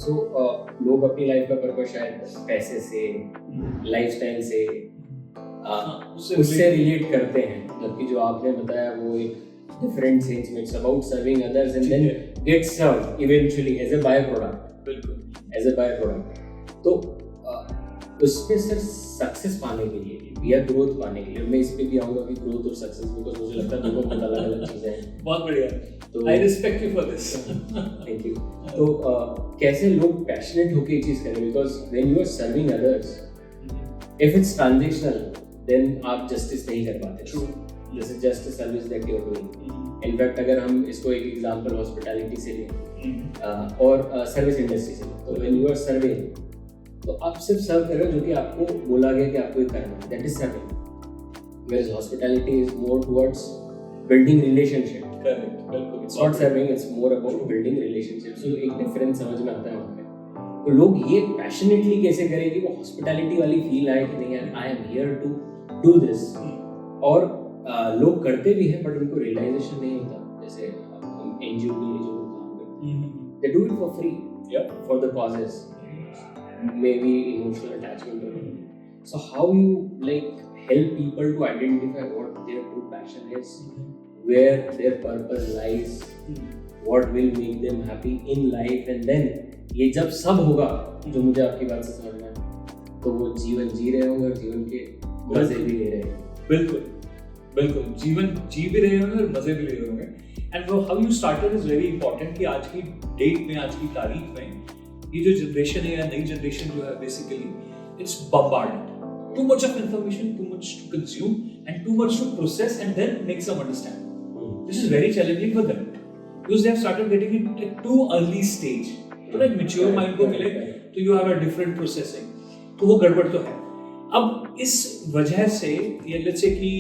सो लोग अपनी लाइफ का पर्पस शायद पैसे से, लाइफस्टाइल से, उससे रिलेट करते हैं, जबकि जो आपने बताया वो एक डिफरेंट सेंस में, it's about serving others and then get served eventually as a by product. बिल्कुल एज अ बाय प्रोडक्ट। तो उसमें सर सक्सेस पाने के लिए या ग्रोथ पाने के लिए, मैं इस पे भी आऊंगा कि ग्रोथ और सक्सेस, बिकॉज मुझे लगता है दोनों बहुत अलग अलग चीजें हैं। बहुत बढ़िया, तो I respect you for this. Thank you. तो कैसे लोग पैशनेट होकर ये चीज करें, because when you are serving others, if it's transactional then आप जस्टिस नहीं कर पाते। True. This is just a service that you are doing. In fact अगर हम इसको एक एग्जांपल हॉस्पिटैलिटी से लें और सर्विस इंडस्ट्री से, तो व्हेन यू आर सर्विंग, तो आप सिर्फ सर्व कर रहे हो जो कि आपको बोला गया कि आपको ये करना है, that is serving. Where hospitality is more towards building relationship. Correct, बिल्कुल। It's not serving, it's more about building relationship. So एक डिफरेंस समझ में आता है वहाँ पे। तो लोग ये पैशनेटली कैसे करें कि वो हॉस्पिटैलिटी वाली फील आए कि नहीं यार, I am here to do this. और लोग करते भी हैं बट उनको रियलाइजेशन नहीं होता। जैसे हम एनजीओ के लिए जो लोग काम करते हैं, they do it for free, for the causes, maybe emotional attachment or something. So how you like help people to identify what their true passion is, where their purpose lies, what will make them happy in life, and then ये जब सब होगा, जो मुझे आपकी बात से समझ में आया, तो वो जीवन जी रहे होंगे और जीवन के मजे भी ले रहे हैं। बिल्कुल बिल्कुल, जीवन जी भी रहे होंगे और मजे भी ले रहे होंगे। And how you started is very important कि आज की डेट में, आज की तारीख में ये जो जनरेशन है या नई जनरेशन जो है, basically it's bombarded, too much of information, too much to consume and too much to process and then make some understand. This is very challenging for them because they have started getting it at too early stage. तो एक mature mind को मिले तो you have a different processing, तो वो गड़बड़ तो है। अब इस वजह से, या लेट्स से कि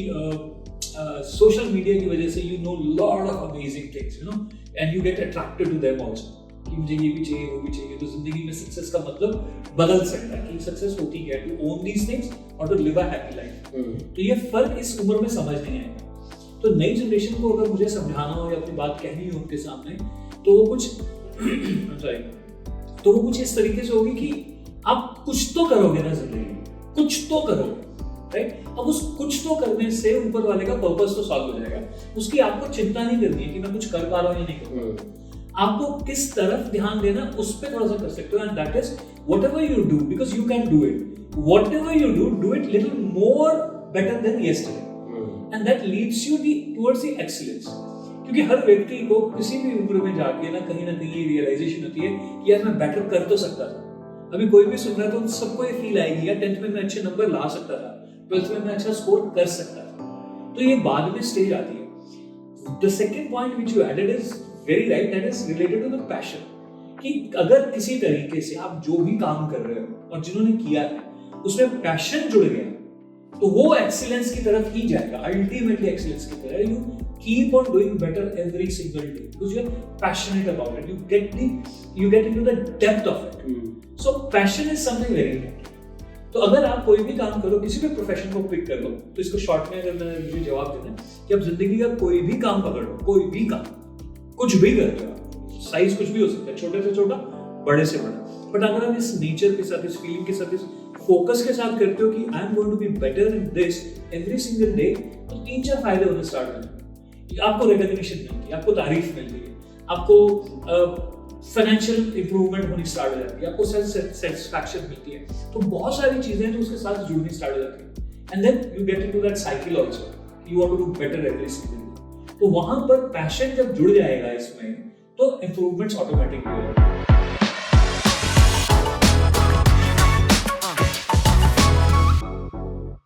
सोशल मीडिया की वजह से you know lot of amazing things, you know, and you get attracted to them also कि मुझे ये भी चाहिए, वो भी चाहिए। तो जिंदगी में सक्सेस का मतलब बदल सकता है कि सक्सेस होती है टू ओन दीज थिंग्स और to live a happy life. तो ये फर्क इस उम्र में समझ नहीं आएगा। तो नई जनरेशन को अगर मुझे समझाना हो या अपनी बात कहनी हो उनके सामने, तो वो कुछ तो वो कुछ इस तरीके से होगी कि आप कुछ तो करोगे ना जिंदगी में, कुछ तो करोगे, राइट? अब उस कुछ तो करने से ऊपर वाले का पर्पस तो सॉल्व हो जाएगा। उसकी आपको चिंता नहीं करनी है कि मैं कुछ कर पा रहा हूँ या नहीं कर पा रहा हूँ। आपको किस तरफ ध्यान देना, उस पे थोड़ा सा कर सकते हो। And that is whatever you do, because you can do it, whatever you do it little more better than yesterday, and that leads you towards the excellence. क्योंकि हर व्यक्ति को किसी भी उम्र में जाके ना कहीं रियलाइजेशन होती है कि यार मैं बेटर कर तो सकता था। अभी कोई भी सुन रहा है तो सबको ये फील आएगी, यार 10th में मैं अच्छे नंबर ला सकता था, 12th में मैं अच्छा स्कोर कर सकता था। तो ये बाद में स्टेज आती है। The second point which you added is very right, that is related to the passion. कि अगर किसी तरीके से आप जो भी काम कर रहे हो और जिन्होंने किया है उसमें पैशन जुड़ गया, तो वो एक्सीलेंस की तरफ ही जाएगा, अल्टीमेटली एक्सीलेंस की तरफ। You keep on doing better every single day because you are passionate about it, you get into the depth of it. So passion is something very important. तो अगर आप कोई भी काम करो, किसी भी प्रोफेशन को पिक कर लो, तो इसको शॉर्ट में अगर मैं मुझे जवाब देना है कि आप जिंदगी का कोई भी काम पकड़ लो, कोई भी काम, कुछ भी कर रहे हो, साइज कुछ भी हो सकता है, छोटे से छोटा, बड़े से बड़ा, बट अगर आप इस नेचर के साथ, इस फीलिंग के साथ, इस फोकस के साथ करते हो कि I am going to be better in this every single day, तो 3-4 फायदे होने स्टार्ट हो जाते हैं। आपको रिकॉग्निशन मिलती है, आपको तारीफ मिलती है, आपको फाइनेंशियल इंप्रूवमेंट होनी स्टार्ट हो जाती है, आपको सेल्फ सेटिस्फैक्शन मिलती है। तो बहुत सारी चीजें जो उसके साथ जुड़नी स्टार्ट हो जाती है, and then you get into that cycle also, you want to do better every single day. तो वहां पर पैशन जब जुड़ जाएगा इसमें, तो इंप्रूवमेंट्स ऑटोमेटिकली हो जाएंगे।